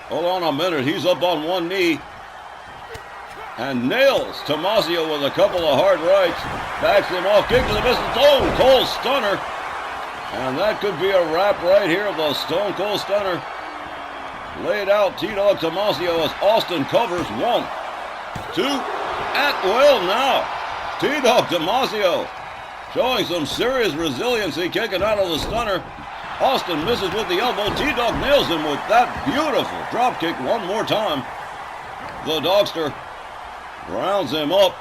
hold on a minute, he's up on one knee. And nails Tomasio with a couple of hard rights. Backs him off, kick to the misses. Stone Cold Stunner. And that could be a wrap right here. The Stone Cold Stunner laid out T-Dog Tomasio as Austin covers. 1, 2, at will now. T-Dog Tomasio showing some serious resiliency, kicking out of the stunner. Austin misses with the elbow. T-Dog nails him with that beautiful drop kick one more time. The Dogster rounds him up,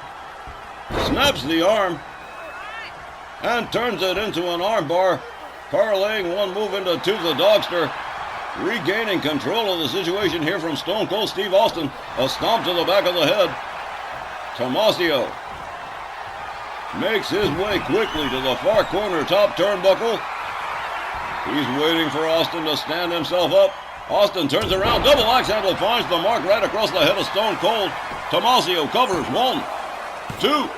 snaps the arm, and turns it into an armbar, parlaying one move into 2. The Dogster regaining control of the situation here from Stone Cold Steve Austin. A stomp to the back of the head. Tomasio makes his way quickly to the far corner top turnbuckle. He's waiting for Austin to stand himself up. Austin turns around, double axe handle, finds the mark right across the head of Stone Cold. Tomasio covers. 1, 2,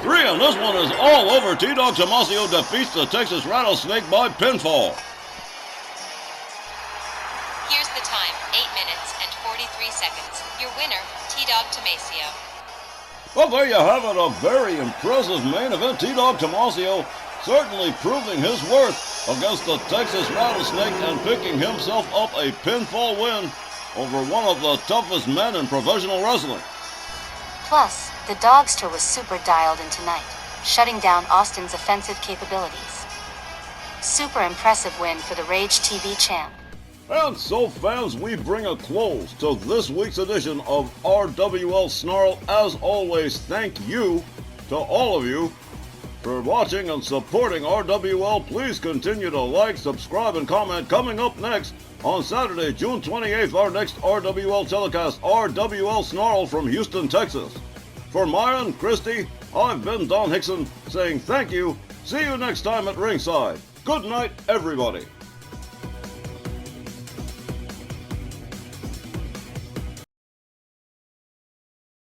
3, and this one is all over. T-Dog Tomasio defeats the Texas Rattlesnake by pinfall. Here's the time, 8 minutes and 43 seconds. Your winner, T-Dog Tomasio. Well, there you have it, a very impressive main event. T-Dog Tomasio certainly proving his worth against the Texas Rattlesnake and picking himself up a pinfall win over one of the toughest men in professional wrestling. Plus, the Dogster was super dialed in tonight, shutting down Austin's offensive capabilities. Super impressive win for the Rage TV champ. And so, fans, we bring a close to this week's edition of RWL Snarl. As always, thank you to all of you for watching and supporting RWL. Please continue to like, subscribe, and comment. Coming up next on Saturday, June 28th, our next RWL telecast, RWL Snarl from Houston, Texas. For Myron, Christy, I've been Don Hickson saying thank you. See you next time at ringside. Good night, everybody.